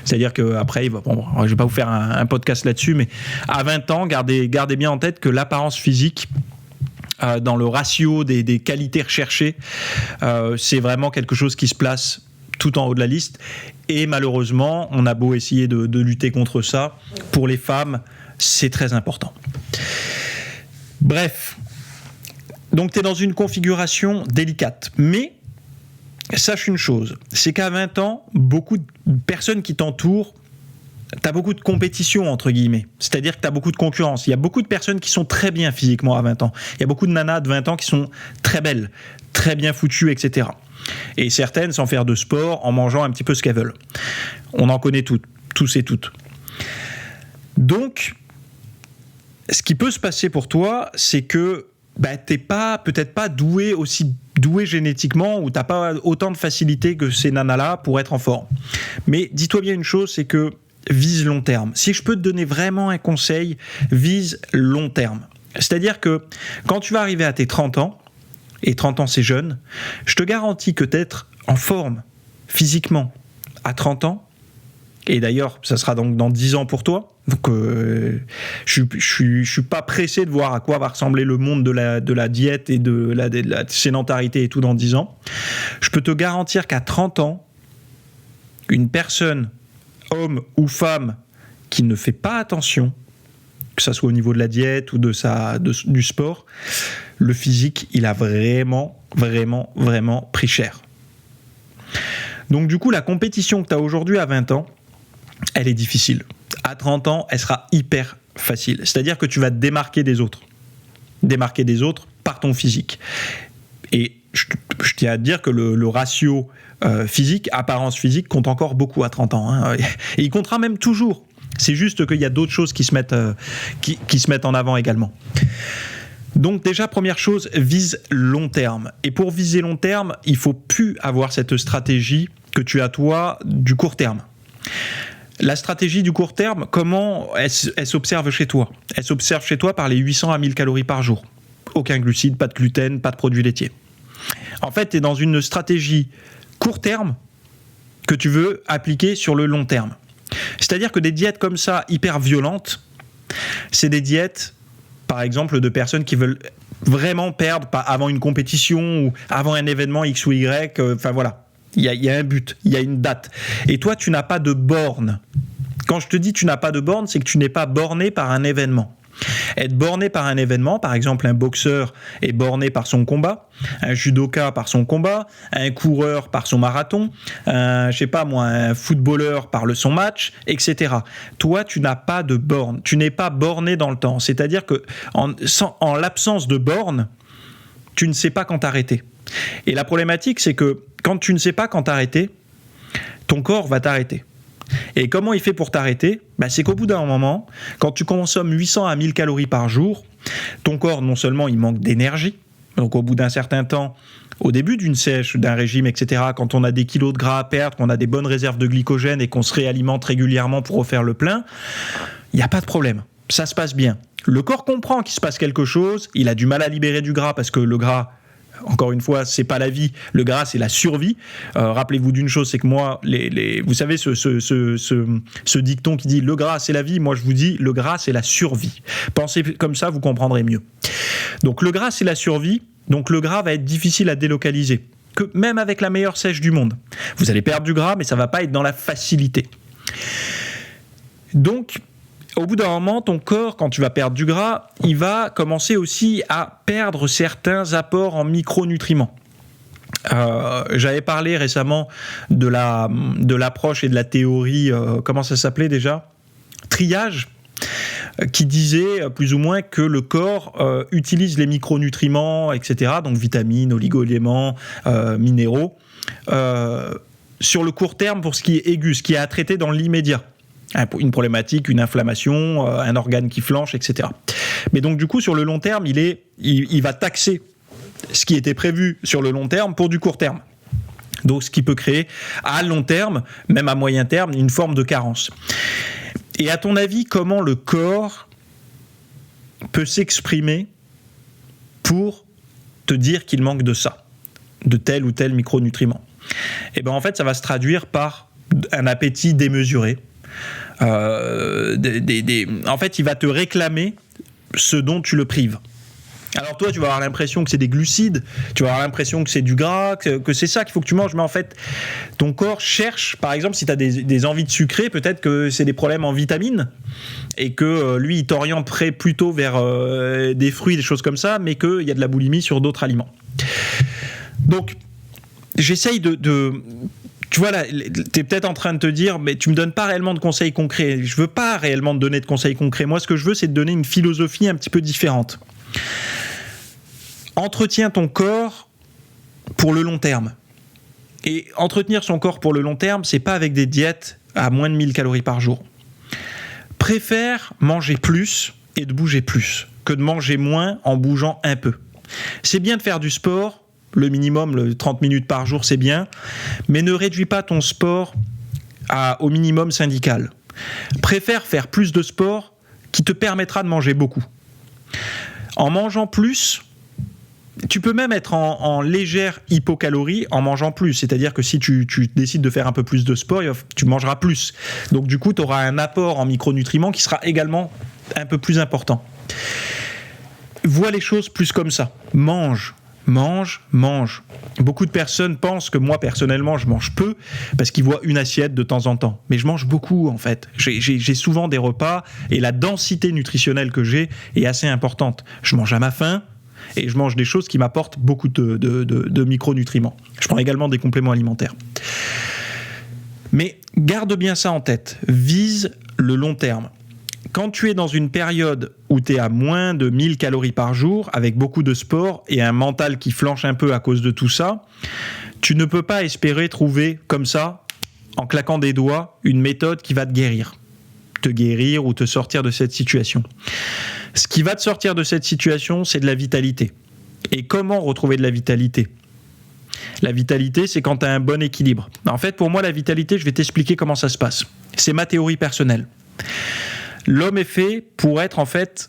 C'est-à-dire qu'après, je ne vais pas vous faire un podcast là-dessus, mais à 20 ans, gardez bien en tête que l'apparence physique, dans le ratio des qualités recherchées, c'est vraiment quelque chose qui se place tout en haut de la liste. Et malheureusement, on a beau essayer de lutter contre ça, pour les femmes, c'est très important. Bref, donc tu es dans une configuration délicate. Mais sache une chose, c'est qu'à 20 ans, beaucoup de personnes qui t'entourent, tu as beaucoup de compétition, entre guillemets. C'est-à-dire que tu as beaucoup de concurrence. Il y a beaucoup de personnes qui sont très bien physiquement à 20 ans. Il y a beaucoup de nanas de 20 ans qui sont très belles, très bien foutues, etc. et certaines sans faire de sport, en mangeant un petit peu ce qu'elles veulent. On en connaît tous et toutes. Donc, ce qui peut se passer pour toi, c'est que t'es peut-être pas aussi doué génétiquement, ou t'as pas autant de facilité que ces nanas-là pour être en forme. Mais dis-toi bien une chose, c'est que vise long terme. Si je peux te donner vraiment un conseil, vise long terme. C'est-à-dire que quand tu vas arriver à tes 30 ans, et 30 ans c'est jeune, je te garantis que d'être en forme physiquement à 30 ans, et d'ailleurs ça sera donc dans 10 ans pour toi, donc je suis pas pressé de voir à quoi va ressembler le monde de la diète et de la sédentarité et tout dans 10 ans. Je peux te garantir qu'à 30 ans, une personne, homme ou femme, qui ne fait pas attention, que ça soit au niveau de la diète ou du sport, le physique, il a vraiment pris cher. Donc du coup, la compétition que tu as aujourd'hui à 20 ans, elle est difficile. À 30 ans, elle sera hyper facile. C'est-à-dire que tu vas te démarquer des autres. Démarquer des autres par ton physique. Et je tiens à te dire que le ratio physique, apparence physique, compte encore beaucoup à 30 ans. Hein. Et il comptera même toujours. C'est juste qu'il y a d'autres choses qui se mettent en avant également. Donc déjà, première chose, vise long terme. Et pour viser long terme, il ne faut plus avoir cette stratégie que tu as toi du court terme. La stratégie du court terme, comment elle s'observe chez toi ? Elle s'observe chez toi par les 800 à 1000 calories par jour. Aucun glucide, pas de gluten, pas de produits laitiers. En fait, tu es dans une stratégie court terme que tu veux appliquer sur le long terme. C'est-à-dire que des diètes comme ça, hyper violentes, c'est des diètes, par exemple, de personnes qui veulent vraiment perdre avant une compétition ou avant un événement X ou Y. Enfin voilà, il y a un but, il y a une date. Et toi, tu n'as pas de borne. Quand je te dis tu n'as pas de borne, c'est que tu n'es pas borné par un événement. Être borné par un événement, par exemple un boxeur est borné par son combat, un judoka par son combat, un coureur par son marathon, un footballeur par son match, etc. Toi, tu n'as pas de borne, tu n'es pas borné dans le temps. C'est-à-dire que en l'absence de borne, tu ne sais pas quand t'arrêter. Et la problématique, c'est que quand tu ne sais pas quand t'arrêter, ton corps va t'arrêter. Et comment il fait pour t'arrêter ? C'est qu'au bout d'un moment, quand tu consommes 800 à 1000 calories par jour, ton corps, non seulement il manque d'énergie, donc au bout d'un certain temps, au début d'une sèche, d'un régime, etc., quand on a des kilos de gras à perdre, qu'on a des bonnes réserves de glycogène et qu'on se réalimente régulièrement pour refaire le plein, il n'y a pas de problème, ça se passe bien. Le corps comprend qu'il se passe quelque chose, il a du mal à libérer du gras parce que le gras, encore une fois, c'est pas la vie, le gras c'est la survie. Rappelez-vous d'une chose, c'est que moi, vous savez ce dicton qui dit le gras c'est la vie, moi je vous dis le gras c'est la survie. Pensez comme ça, vous comprendrez mieux. Donc le gras c'est la survie, donc le gras va être difficile à délocaliser, que même avec la meilleure sèche du monde. Vous allez perdre du gras, mais ça va pas être dans la facilité. Donc au bout d'un moment, ton corps, quand tu vas perdre du gras, il va commencer aussi à perdre certains apports en micronutriments. J'avais parlé récemment de l'approche et de la théorie, comment ça s'appelait déjà ? Triage, qui disait plus ou moins que le corps utilise les micronutriments, etc., donc vitamines, oligo-éléments, minéraux, sur le court terme pour ce qui est aigu, ce qui est à traiter dans l'immédiat. Une problématique, une inflammation, un organe qui flanche, etc. Mais donc du coup, sur le long terme, il va taxer ce qui était prévu sur le long terme pour du court terme. Donc ce qui peut créer à long terme, même à moyen terme, une forme de carence. Et à ton avis, comment le corps peut s'exprimer pour te dire qu'il manque de ça, de tel ou tel micronutriment ? Et bien en fait, ça va se traduire par un appétit démesuré. En fait, il va te réclamer ce dont tu le prives. Alors toi, tu vas avoir l'impression que c'est des glucides, tu vas avoir l'impression que c'est du gras, que c'est ça qu'il faut que tu manges, mais en fait, ton corps cherche, par exemple, si tu as des envies de sucré, peut-être que c'est des problèmes en vitamines, et que lui, il t'orienterait plutôt vers des fruits, des choses comme ça, mais qu'il y a de la boulimie sur d'autres aliments. Donc, j'essaye tu vois là, t'es peut-être en train de te dire, mais tu me donnes pas réellement de conseils concrets. Je veux pas réellement te donner de conseils concrets. Moi, ce que je veux, c'est te donner une philosophie un petit peu différente. Entretiens ton corps pour le long terme. Et entretenir son corps pour le long terme, c'est pas avec des diètes à moins de 1000 calories par jour. Préfère manger plus et de bouger plus que de manger moins en bougeant un peu. C'est bien de faire du sport, le minimum, le 30 minutes par jour, c'est bien, mais ne réduis pas ton sport au minimum syndical. Préfère faire plus de sport qui te permettra de manger beaucoup. En mangeant plus, tu peux même être en légère hypocalorie en mangeant plus. C'est-à-dire que si tu décides de faire un peu plus de sport, tu mangeras plus. Donc du coup, tu auras un apport en micronutriments qui sera également un peu plus important. Vois les choses plus comme ça. Mange. Beaucoup de personnes pensent que moi, personnellement, je mange peu parce qu'ils voient une assiette de temps en temps. Mais je mange beaucoup, en fait. J'ai souvent des repas et la densité nutritionnelle que j'ai est assez importante. Je mange à ma faim et je mange des choses qui m'apportent beaucoup de micronutriments. Je prends également des compléments alimentaires. Mais garde bien ça en tête. Vise le long terme. Quand tu es dans une période où tu es à moins de 1000 calories par jour, avec beaucoup de sport et un mental qui flanche un peu à cause de tout ça, tu ne peux pas espérer trouver comme ça, en claquant des doigts, une méthode qui va te guérir ou te sortir de cette situation. Ce qui va te sortir de cette situation, c'est de la vitalité. Et comment retrouver de la vitalité ? La vitalité, c'est quand tu as un bon équilibre. En fait, pour moi, la vitalité, je vais t'expliquer comment ça se passe. C'est ma théorie personnelle. L'homme est fait pour être en fait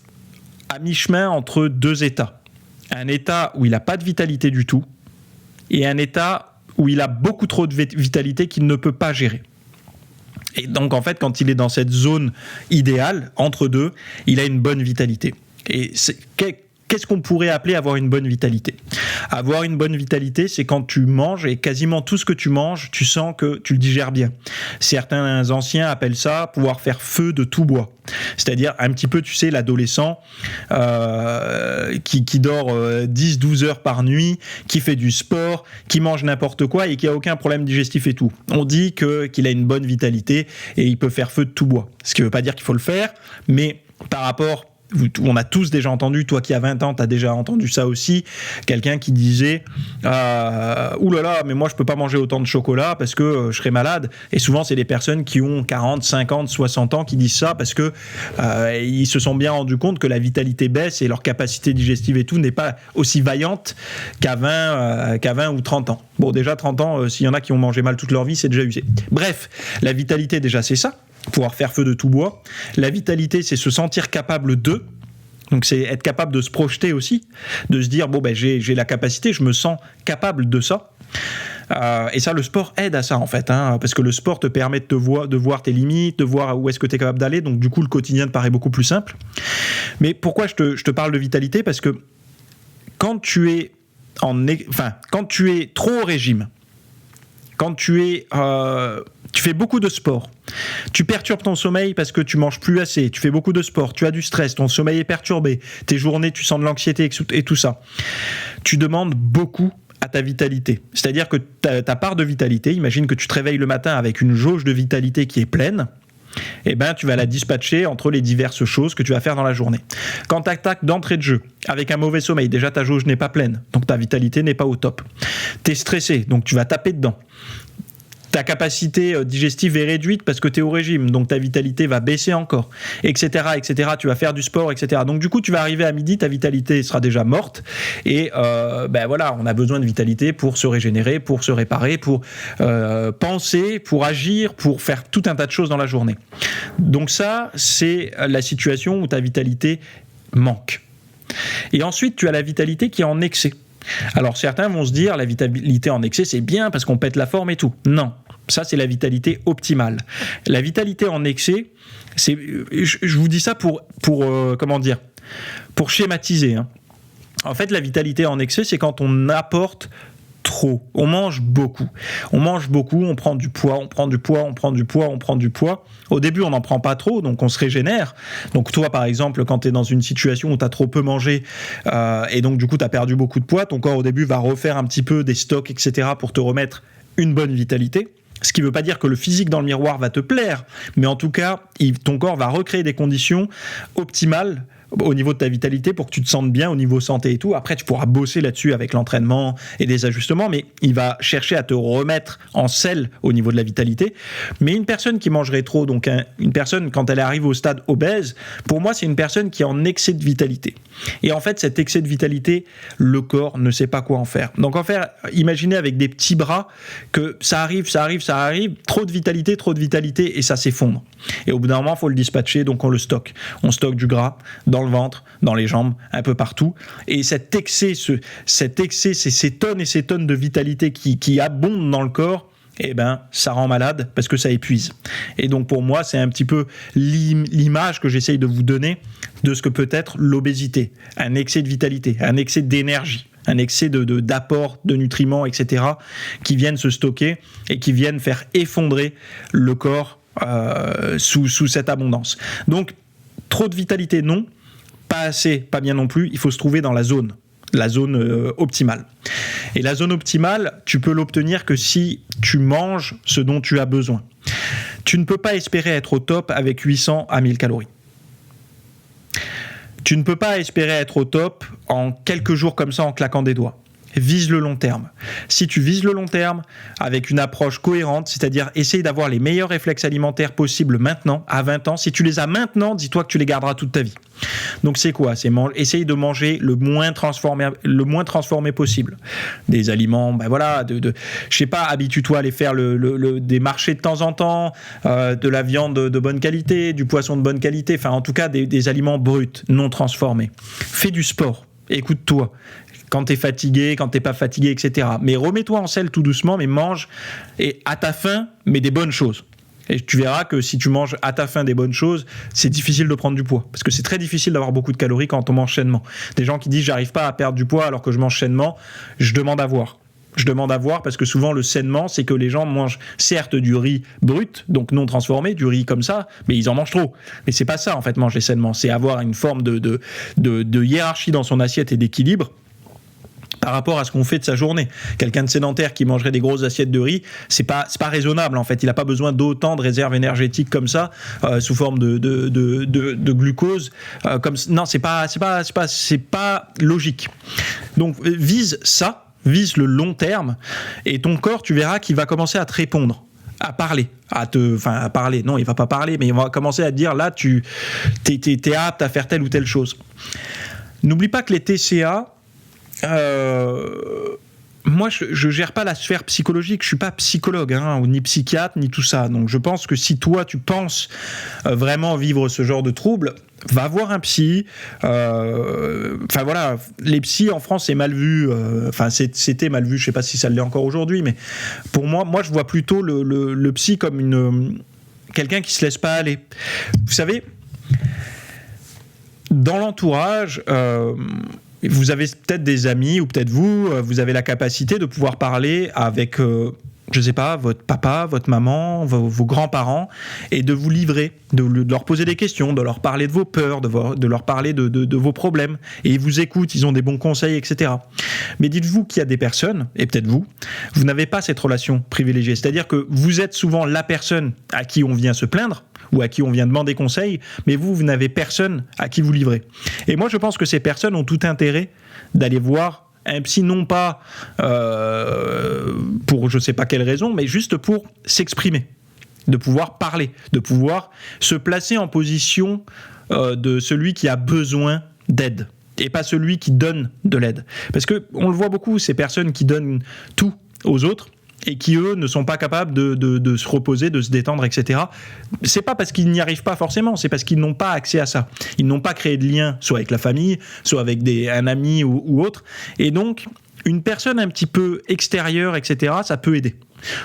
à mi-chemin entre deux états. Un état où il n'a pas de vitalité du tout et un état où il a beaucoup trop de vitalité qu'il ne peut pas gérer. Et donc en fait, quand il est dans cette zone idéale, entre deux, il a une bonne vitalité. Et qu'est-ce qu'on pourrait appeler avoir une bonne vitalité ? Avoir une bonne vitalité, c'est quand tu manges et quasiment tout ce que tu manges, tu sens que tu le digères bien. Certains anciens appellent ça pouvoir faire feu de tout bois. C'est-à-dire un petit peu, tu sais, l'adolescent qui dort 10-12 heures par nuit, qui fait du sport, qui mange n'importe quoi et qui n'a aucun problème digestif et tout. On dit qu'il a une bonne vitalité et il peut faire feu de tout bois. Ce qui ne veut pas dire qu'il faut le faire, mais par rapport... On a tous déjà entendu, toi qui as 20 ans, tu as déjà entendu ça aussi, quelqu'un qui disait « Ouh là là, mais moi je peux pas manger autant de chocolat parce que je serais malade ». Et souvent, c'est des personnes qui ont 40, 50, 60 ans qui disent ça parce que ils se sont bien rendus compte que la vitalité baisse et leur capacité digestive et tout n'est pas aussi vaillante qu'à 20 ou 30 ans. Bon, déjà 30 ans, s'il y en a qui ont mangé mal toute leur vie, c'est déjà usé. Bref, la vitalité déjà, c'est ça. Pouvoir faire feu de tout bois. La vitalité, c'est se sentir capable de. Donc c'est être capable de se projeter aussi, de se dire j'ai la capacité, je me sens capable de ça. Et ça, le sport aide à ça en fait, parce que le sport te permet de voir tes limites, de voir où est-ce que tu es capable d'aller. Donc du coup, le quotidien te paraît beaucoup plus simple. Mais pourquoi je te parle de vitalité ? Parce que quand tu es trop au régime, quand tu fais beaucoup de sport, tu perturbes ton sommeil parce que tu manges plus assez, tu fais beaucoup de sport, tu as du stress, ton sommeil est perturbé, tes journées, tu sens de l'anxiété et tout ça. Tu demandes beaucoup à ta vitalité. C'est-à-dire que ta part de vitalité, imagine que tu te réveilles le matin avec une jauge de vitalité qui est pleine, eh ben, tu vas la dispatcher entre les diverses choses que tu vas faire dans la journée. Quand tu attaques d'entrée de jeu avec un mauvais sommeil, déjà ta jauge n'est pas pleine, donc ta vitalité n'est pas au top. Tu es stressé, donc tu vas taper dedans. Ta capacité digestive est réduite parce que tu es au régime, donc ta vitalité va baisser encore, etc., etc. Tu vas faire du sport, etc. Donc du coup, tu vas arriver à midi, ta vitalité sera déjà morte, et voilà, on a besoin de vitalité pour se régénérer, pour se réparer, pour penser, pour agir, pour faire tout un tas de choses dans la journée. Donc ça, c'est la situation où ta vitalité manque. Et ensuite, tu as la vitalité qui est en excès. Alors certains vont se dire la vitalité en excès c'est bien parce qu'on pète la forme et tout. Non, ça c'est la vitalité optimale. La vitalité en excès, je vous dis ça pour schématiser. En fait, la vitalité en excès, c'est quand on apporte trop. On mange beaucoup, on prend du poids. Au début, on n'en prend pas trop, donc on se régénère. Donc toi, par exemple, quand tu es dans une situation où tu as trop peu mangé et donc du coup, tu as perdu beaucoup de poids, ton corps au début va refaire un petit peu des stocks, etc. pour te remettre une bonne vitalité. Ce qui ne veut pas dire que le physique dans le miroir va te plaire, mais en tout cas, ton corps va recréer des conditions optimales au niveau de ta vitalité pour que tu te sentes bien au niveau santé et tout. Après, tu pourras bosser là-dessus avec l'entraînement et des ajustements, mais il va chercher à te remettre en selle au niveau de la vitalité. Mais une personne qui mangerait trop, donc une personne, quand elle arrive au stade obèse, pour moi, c'est une personne qui est en excès de vitalité. Et en fait, cet excès de vitalité, le corps ne sait pas quoi en faire. Donc, imaginez avec des petits bras que ça arrive, trop de vitalité, et ça s'effondre. Et au bout d'un moment, il faut le dispatcher, donc on le stocke. On stocke du gras dans le ventre, dans les jambes, un peu partout. Et cet excès, ces tonnes et ces tonnes de vitalité qui abondent dans le corps, eh ben, ça rend malade parce que ça épuise. Et donc pour moi, c'est un petit peu l'image que j'essaye de vous donner de ce que peut être l'obésité. Un excès de vitalité, un excès d'énergie, un excès d'apport de nutriments, etc., qui viennent se stocker et qui viennent faire effondrer le corps sous cette abondance. Donc, trop de vitalité, non. Pas assez, pas bien non plus. Il faut se trouver dans la zone optimale. Et la zone optimale, tu peux l'obtenir que si tu manges ce dont tu as besoin. Tu ne peux pas espérer être au top avec 800 à 1000 calories. Tu ne peux pas espérer être au top en quelques jours comme ça en claquant des doigts. Vise le long terme. Si tu vises le long terme avec une approche cohérente, c'est-à-dire essaye d'avoir les meilleurs réflexes alimentaires possibles maintenant, à 20 ans, si tu les as maintenant, dis-toi que tu les garderas toute ta vie. Donc c'est quoi ? C'est essaye de manger le moins transformé possible. Des aliments, je sais pas, habitue-toi à aller faire des marchés de temps en temps, de la viande de bonne qualité, du poisson de bonne qualité, enfin en tout cas des aliments bruts, non transformés. Fais du sport, écoute-toi. Quand t'es fatigué, quand t'es pas fatigué, etc. Mais remets-toi en selle tout doucement, mais mange et à ta faim, mais des bonnes choses. Et tu verras que si tu manges à ta faim des bonnes choses, c'est difficile de prendre du poids. Parce que c'est très difficile d'avoir beaucoup de calories quand on mange sainement. Des gens qui disent « j'arrive pas à perdre du poids alors que je mange sainement », je demande à voir. Parce que souvent le sainement, c'est que les gens mangent certes du riz brut, donc non transformé, du riz comme ça, mais ils en mangent trop. Mais c'est pas ça en fait, manger sainement. C'est avoir une forme de hiérarchie dans son assiette et d'équilibre par rapport à ce qu'on fait de sa journée. Quelqu'un de sédentaire qui mangerait des grosses assiettes de riz, c'est pas raisonnable en fait. Il n'a pas besoin d'autant de réserves énergétiques comme ça, sous forme de glucose. Non, c'est pas logique. Donc vise le long terme, et ton corps, tu verras qu'il va commencer à te répondre. À parler, non, il va pas parler, mais il va commencer à te dire là, t'es apte à faire telle ou telle chose. N'oublie pas que les TCA, moi, je gère pas la sphère psychologique, je suis pas psychologue, ni psychiatre, ni tout ça. Donc, je pense que si toi, tu penses vraiment vivre ce genre de trouble, va voir un psy. Les psys en France, c'est mal vu. C'était mal vu. Je sais pas si ça l'est encore aujourd'hui, mais pour moi, je vois plutôt le psy comme quelqu'un qui se laisse pas aller. Vous savez, dans l'entourage. Vous avez peut-être des amis, ou peut-être vous avez la capacité de pouvoir parler avec, je sais pas, votre papa, votre maman, vos grands-parents, et de vous livrer, de leur poser des questions, de leur parler de vos peurs, de leur parler de vos problèmes. Et ils vous écoutent, ils ont des bons conseils, etc. Mais dites-vous qu'il y a des personnes, et peut-être vous n'avez pas cette relation privilégiée. C'est-à-dire que vous êtes souvent la personne à qui on vient se plaindre, ou à qui on vient demander conseil, mais vous n'avez personne à qui vous livrer. Et moi, je pense que ces personnes ont tout intérêt d'aller voir un psy, non pas pour je ne sais pas quelle raison, mais juste pour s'exprimer, de pouvoir parler, de pouvoir se placer en position de celui qui a besoin d'aide, et pas celui qui donne de l'aide. Parce qu'on le voit beaucoup, ces personnes qui donnent tout aux autres, et qui, eux, ne sont pas capables de se reposer, de se détendre, etc. C'est pas parce qu'ils n'y arrivent pas forcément, c'est parce qu'ils n'ont pas accès à ça. Ils n'ont pas créé de lien, soit avec la famille, soit avec un ami ou autre. Et donc, une personne un petit peu extérieure, etc., ça peut aider.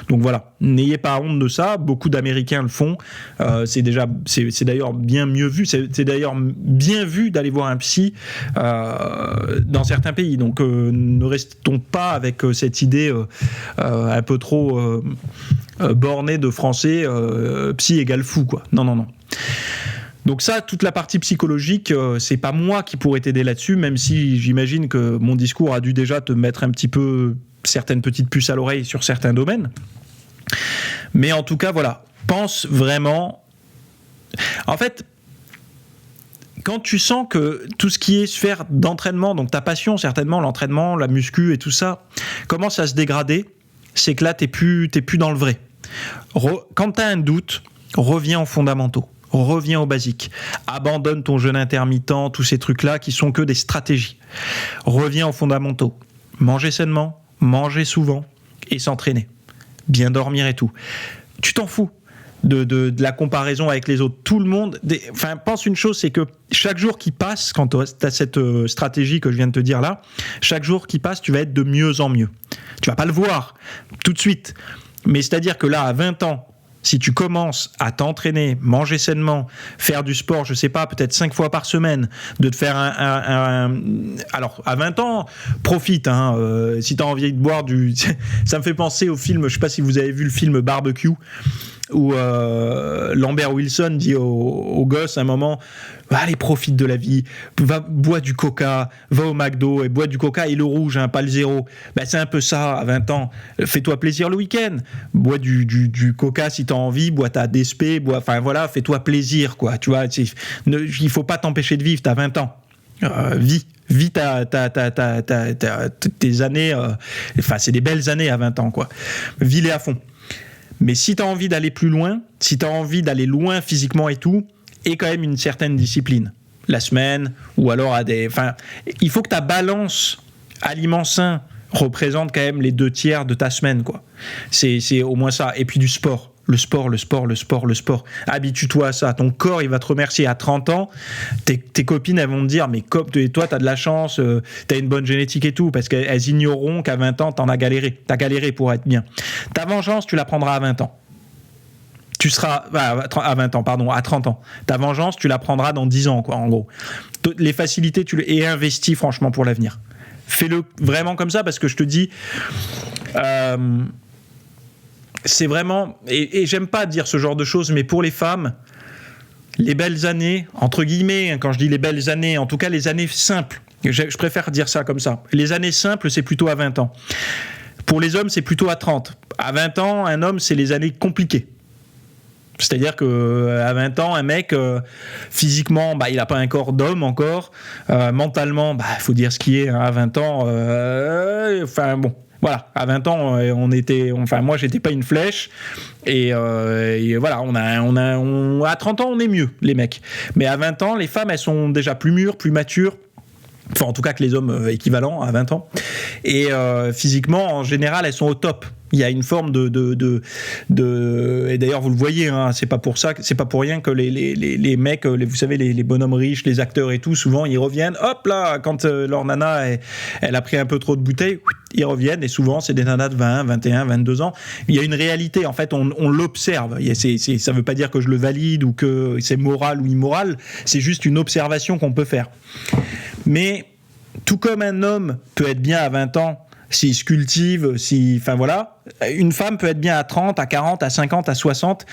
Donc voilà, n'ayez pas honte de ça, beaucoup d'Américains le font, c'est d'ailleurs bien mieux vu, c'est d'ailleurs bien vu d'aller voir un psy dans certains pays, donc ne restons pas avec cette idée un peu trop bornée de français, psy égale fou, quoi. Non. Donc ça, toute la partie psychologique, c'est pas moi qui pourrais t'aider là-dessus, même si j'imagine que mon discours a dû déjà te mettre un petit peu certaines petites puces à l'oreille sur certains domaines. Mais en tout cas, voilà, pense vraiment... En fait, quand tu sens que tout ce qui est sphère d'entraînement, donc ta passion certainement, l'entraînement, la muscu et tout ça, commence à se dégrader, c'est que là, t'es plus dans le vrai. Quand tu as un doute, reviens aux fondamentaux. Reviens aux basiques. Abandonne ton jeûne intermittent, tous ces trucs-là qui sont que des stratégies. Reviens aux fondamentaux. Manger sainement, manger souvent et s'entraîner. Bien dormir et tout. Tu t'en fous de la comparaison avec les autres. Tout le monde... pense une chose, c'est que chaque jour qui passe, quand tu as cette stratégie que je viens de te dire là, chaque jour qui passe, tu vas être de mieux en mieux. Tu vas pas le voir tout de suite. Mais c'est-à-dire que là, à 20 ans, si tu commences à t'entraîner, manger sainement, faire du sport, je sais pas, peut-être 5 fois par semaine, de te faire alors, à 20 ans, profite, si tu as envie de boire du... Ça me fait penser au film, je sais pas si vous avez vu le film Barbecue, où Lambert Wilson dit au gosse à un moment, allez, profite de la vie, bois du coca, va au McDo et bois du coca et le rouge, pas le zéro. C'est un peu ça à 20 ans. Fais-toi plaisir le week-end, bois du coca si t'as envie, bois ta DSP, fais-toi plaisir, quoi. Tu vois, il faut pas t'empêcher de vivre, t'as 20 ans. Vis tes années, c'est des belles années à 20 ans, quoi. Vis-les à fond. Mais si tu as envie d'aller plus loin, si tu as envie d'aller loin physiquement et tout, et quand même une certaine discipline, la semaine, ou alors il faut que ta balance aliment sain représente quand même les 2/3 de ta semaine, quoi. C'est au moins ça. Et puis du sport. Le sport. Habitue-toi à ça. Ton corps, il va te remercier. À 30 ans, tes copines, elles vont te dire, mais toi, t'as de la chance, t'as une bonne génétique et tout, parce qu'elles ignoreront qu'à 20 ans, t'as galéré pour être bien. Ta vengeance, tu la prendras à 20 ans. Tu seras à 30 ans. Ta vengeance, tu la prendras dans 10 ans, quoi, en gros. Les facilités, et investis franchement pour l'avenir. Fais-le vraiment comme ça, parce que je te dis... c'est vraiment, et j'aime pas dire ce genre de choses, mais pour les femmes, les belles années, entre guillemets, quand je dis les belles années, en tout cas les années simples, je préfère dire ça comme ça. Les années simples, c'est plutôt à 20 ans. Pour les hommes, c'est plutôt à 30. À 20 ans, un homme, c'est les années compliquées. C'est-à-dire qu'à 20 ans, un mec, physiquement, il n'a pas un corps d'homme encore. Mentalement, faut dire ce qui est, à 20 ans, voilà, à 20 ans, moi, j'étais pas une flèche, et voilà, à 30 ans, on est mieux, les mecs. Mais à 20 ans, les femmes, elles sont déjà plus mûres, plus matures, enfin, en tout cas que les hommes équivalents à 20 ans, et physiquement, en général, elles sont au top. Il y a une forme et d'ailleurs vous le voyez, c'est pas pour rien que les mecs, vous savez, les bonhommes riches, les acteurs et tout, souvent ils reviennent, hop là, quand leur nana elle a pris un peu trop de bouteilles, ils reviennent, et souvent c'est des nanas de 20, 21, 22 ans. Il y a une réalité, en fait, on l'observe. Ça veut pas dire que je le valide ou que c'est moral ou immoral, c'est juste une observation qu'on peut faire. Mais tout comme un homme peut être bien à 20 ans s'il se cultive, une femme peut être bien à 30, à 40, à 50, à 60,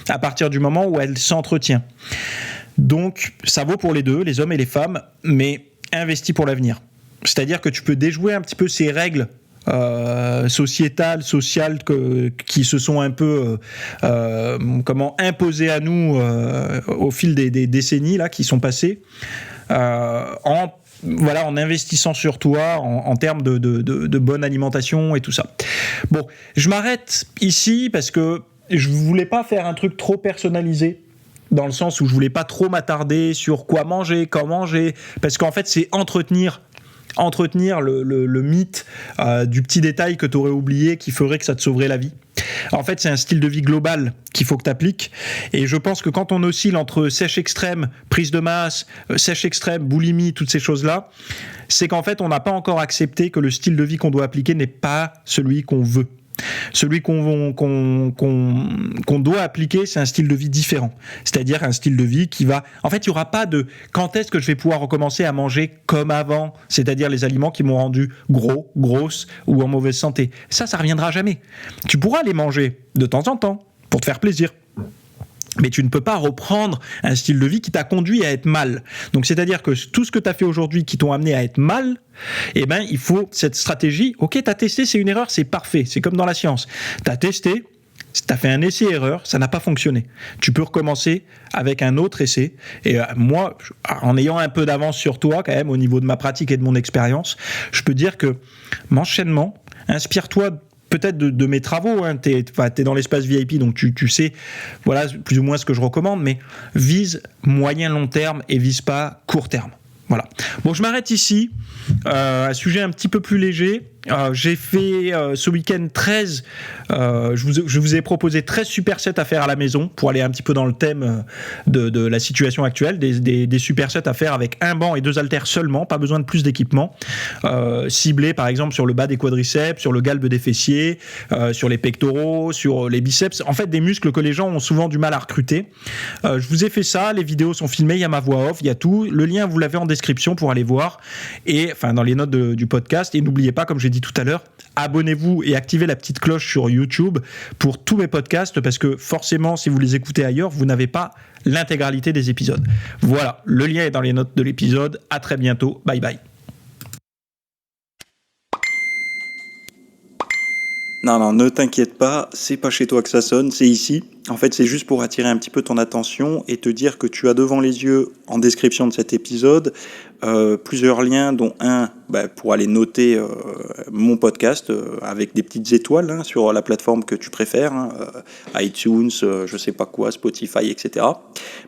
à partir du moment où elle s'entretient. Donc, ça vaut pour les deux, les hommes et les femmes, mais investis pour l'avenir. C'est-à-dire que tu peux déjouer un petit peu ces règles sociétales, sociales qui se sont un peu imposées à nous au fil des décennies là, qui sont passées, en investissant sur toi en termes de bonne alimentation et tout ça. Bon, je m'arrête ici parce que je voulais pas faire un truc trop personnalisé, dans le sens où je voulais pas trop m'attarder sur quoi manger, quand manger, parce qu'en fait c'est entretenir le mythe du petit détail que tu aurais oublié qui ferait que ça te sauverait la vie. En fait, c'est un style de vie global qu'il faut que tu appliques. Et je pense que quand on oscille entre sèche extrême, prise de masse, sèche extrême, boulimie, toutes ces choses-là, c'est qu'en fait, on n'a pas encore accepté que le style de vie qu'on doit appliquer n'est pas celui qu'on veut. Celui qu'on doit appliquer, c'est un style de vie différent. C'est-à-dire un style de vie qui va... En fait, il n'y aura pas de quand est-ce que je vais pouvoir recommencer à manger comme avant, c'est-à-dire les aliments qui m'ont rendu gros, grosse ou en mauvaise santé. Ça reviendra jamais. Tu pourras les manger de temps en temps pour te faire plaisir. Mais tu ne peux pas reprendre un style de vie qui t'a conduit à être mal. Donc, c'est-à-dire que tout ce que tu as fait aujourd'hui qui t'ont amené à être mal, il faut cette stratégie. Ok, tu as testé, c'est une erreur, c'est parfait. C'est comme dans la science. Tu as testé, Si tu as fait un essai-erreur, ça n'a pas fonctionné. Tu peux recommencer avec un autre essai. Et moi, en ayant un peu d'avance sur toi, quand même, au niveau de ma pratique et de mon expérience, je peux dire que m'enchaînement, inspire-toi peut-être de mes travaux, hein. Tu es dans l'espace VIP, donc tu sais voilà, plus ou moins ce que je recommande, mais vise moyen-long terme et vise pas court terme. Voilà. Bon, je m'arrête ici. Un sujet un petit peu plus léger. J'ai fait ce week-end 13. Je vous ai proposé 13 supersets à faire à la maison pour aller un petit peu dans le thème de la situation actuelle. Des supersets à faire avec un banc et 2 haltères seulement, pas besoin de plus d'équipement. Ciblés par exemple sur le bas des quadriceps, sur le galbe des fessiers, sur les pectoraux, sur les biceps. En fait, des muscles que les gens ont souvent du mal à recruter. Je vous ai fait ça. Les vidéos sont filmées. Il y a ma voix off, il y a tout. Le lien, vous l'avez en description pour aller voir. Et enfin, dans les notes du podcast. Et n'oubliez pas, comme j'ai dit tout à l'heure, abonnez-vous et activez la petite cloche sur YouTube pour tous mes podcasts, parce que forcément, si vous les écoutez ailleurs, vous n'avez pas l'intégralité des épisodes. Voilà, le lien est dans les notes de l'épisode. À très bientôt. Bye bye. Non, ne t'inquiète pas, c'est pas chez toi que ça sonne, c'est ici. En fait, c'est juste pour attirer un petit peu ton attention et te dire que tu as devant les yeux, en description de cet épisode, plusieurs liens, dont un pour aller noter mon podcast avec des petites étoiles sur la plateforme que tu préfères, iTunes, je sais pas quoi, Spotify, etc.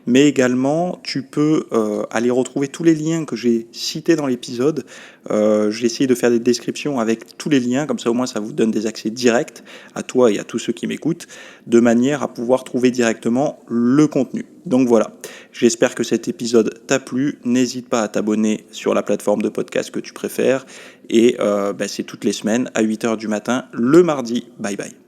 Mais également, tu peux aller retrouver tous les liens que j'ai cités dans l'épisode. J'ai essayé de faire des descriptions avec tous les liens, comme ça au moins ça vous donne des accès directs à toi et à tous ceux qui m'écoutent, de manière à pouvoir trouver directement le contenu. Donc voilà, j'espère que cet épisode t'a plu. N'hésite pas à t'abonner sur la plateforme de podcast que tu préfères. Et c'est toutes les semaines à 8h du matin, le mardi. Bye bye.